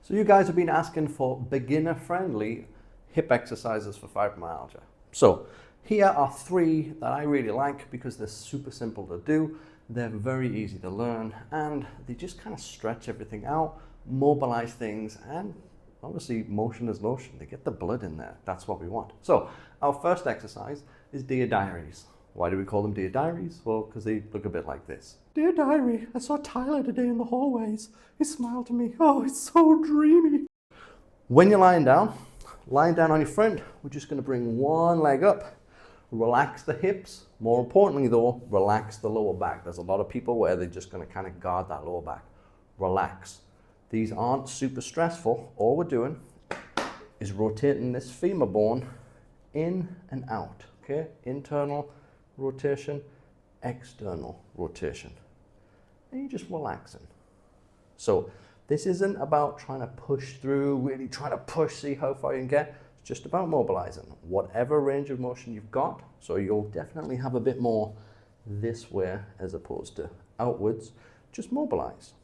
So you guys have been asking for beginner-friendly hip exercises for fibromyalgia. So here are 3 that I really like because they're super simple to do, they're very easy to learn, and they just kind of stretch everything out, mobilize things, and obviously motion is lotion. They get the blood in there. That's what we want. So our first exercise is Dear Diaries. Why do we call them Dear Diaries? Well, because they look a bit like this. Dear Diary, I saw Tyler today in the hallways. He smiled to me. Oh, it's so dreamy. When you're lying down on your front, we're just going to bring one leg up, relax the hips. More importantly though, relax the lower back. There's a lot of people where they're just going to kind of guard that lower back. Relax. These aren't super stressful. All we're doing is rotating this femur bone in and out. Okay, internal rotation, external rotation. And you're just relaxing. So this isn't about trying to push through, really trying to push, see how far you can get. It's just about mobilizing whatever range of motion you've got. So you'll definitely have a bit more this way as opposed to outwards. Just mobilize.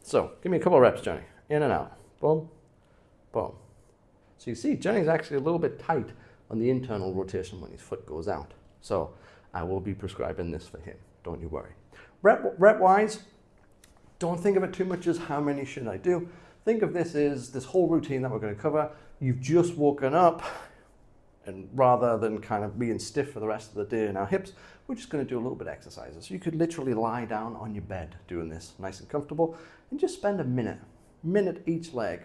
So give me a couple of reps, Johnny. In and out. Boom, boom. So you see, Johnny's actually a little bit tight on the internal rotation when his foot goes out. So I will be prescribing this for him. Don't you worry. Rep-wise, don't think of it too much as how many should I do. Think of this as this whole routine that we're going to cover. You've just woken up, and rather than kind of being stiff for the rest of the day in our hips, we're just going to do a little bit of exercises. So you could literally lie down on your bed doing this nice and comfortable and just spend a minute each leg.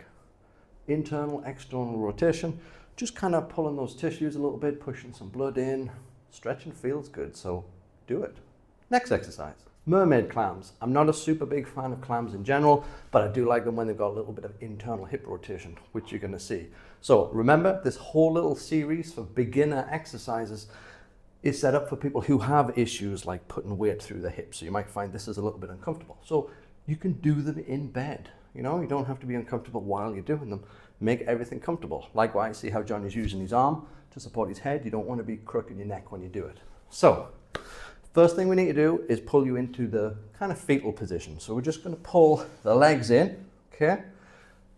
Internal, external rotation, just kind of pulling those tissues a little bit, pushing some blood in. Stretching feels good, so do it. Next exercise, Mermaid Clams. I'm not a super big fan of clams in general, but I do like them when they've got a little bit of internal hip rotation, which you're going to see. So remember, this whole little series for beginner exercises is set up for people who have issues like putting weight through the hips. So you might find this is a little bit uncomfortable. So you can do them in bed. You know, you don't have to be uncomfortable while you're doing them. Make everything comfortable. Likewise, see how Johnny's using his arm to support his head. You don't want to be crooking your neck when you do it. So first thing we need to do is pull you into the kind of fetal position. So we're just going to pull the legs in, okay?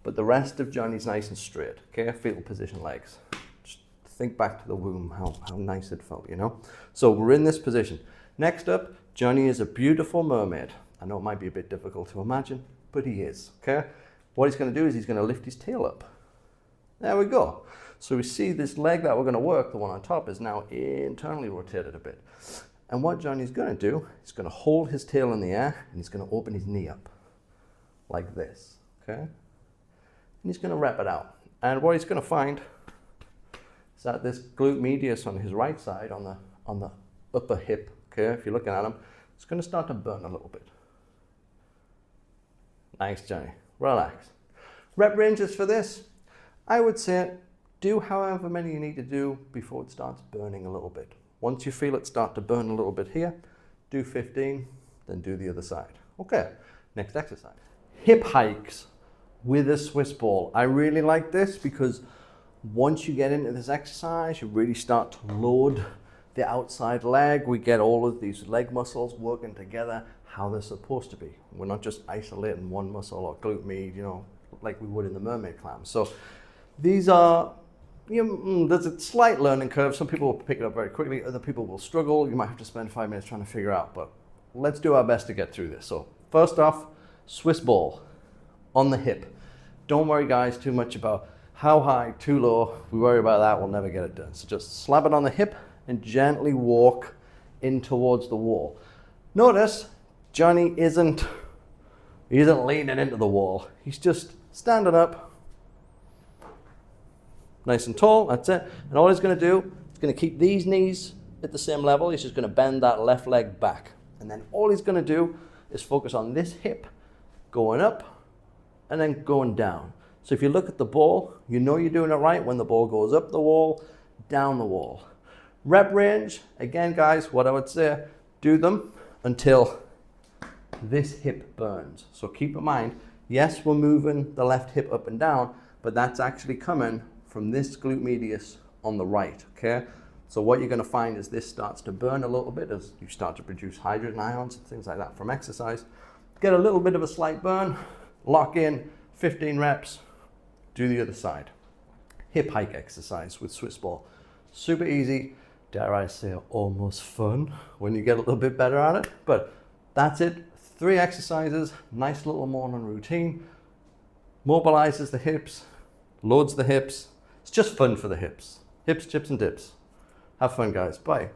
But the rest of Johnny's nice and straight, okay? Fetal position legs. Just think back to the womb, how nice it felt, you know? So we're in this position. Next up, Johnny is a beautiful mermaid. I know it might be a bit difficult to imagine, but he is, okay? What he's going to do is he's going to lift his tail up. There we go. So we see this leg that we're going to work, the one on top, is now internally rotated a bit. And what Johnny's going to do, he's going to hold his tail in the air and he's going to open his knee up like this, okay? And he's going to rep it out. And what he's going to find is that this glute medius on his right side, on the upper hip, okay, if you're looking at him, it's going to start to burn a little bit. Nice, Johnny. Relax. Rep ranges for this, I would say do however many you need to do before it starts burning a little bit. Once you feel it start to burn a little bit here, do 15, then do the other side. Okay, next exercise. Hip hikes with a Swiss ball. I really like this because once you get into this exercise, you really start to load the outside leg. We get all of these leg muscles working together how they're supposed to be. We're not just isolating one muscle or glute med, you know, like we would in the Mermaid Clams. So these are, you know, there's a slight learning curve. Some people will pick it up very quickly. Other people will struggle. You might have to spend 5 minutes trying to figure out, but let's do our best to get through this. So first off, Swiss ball on the hip. Don't worry guys too much about how high, too low. If we worry about that, we'll never get it done. So just slap it on the hip and gently walk in towards the wall. Notice Johnny isn't leaning into the wall. He's just standing up, nice and tall, that's it. And all he's going to do, he's going to keep these knees at the same level. He's just going to bend that left leg back. And then all he's going to do is focus on this hip going up and then going down. So if you look at the ball, you know you're doing it right when the ball goes up the wall, down the wall. Rep range, again guys, what I would say, do them until this hip burns. So keep in mind, yes, we're moving the left hip up and down, but that's actually coming from this glute medius on the right, okay? So what you're going to find is this starts to burn a little bit as you start to produce hydrogen ions and things like that from exercise. Get a little bit of a slight burn, lock in, 15 reps, Do the other side. Hip hike exercise with Swiss ball. Super easy, dare I say almost fun when you get a little bit better at it, but that's it. 3 exercises, nice little morning routine, mobilizes the hips, loads the hips. It's just fun for the hips. Hips, chips and dips. Have fun, guys. Bye.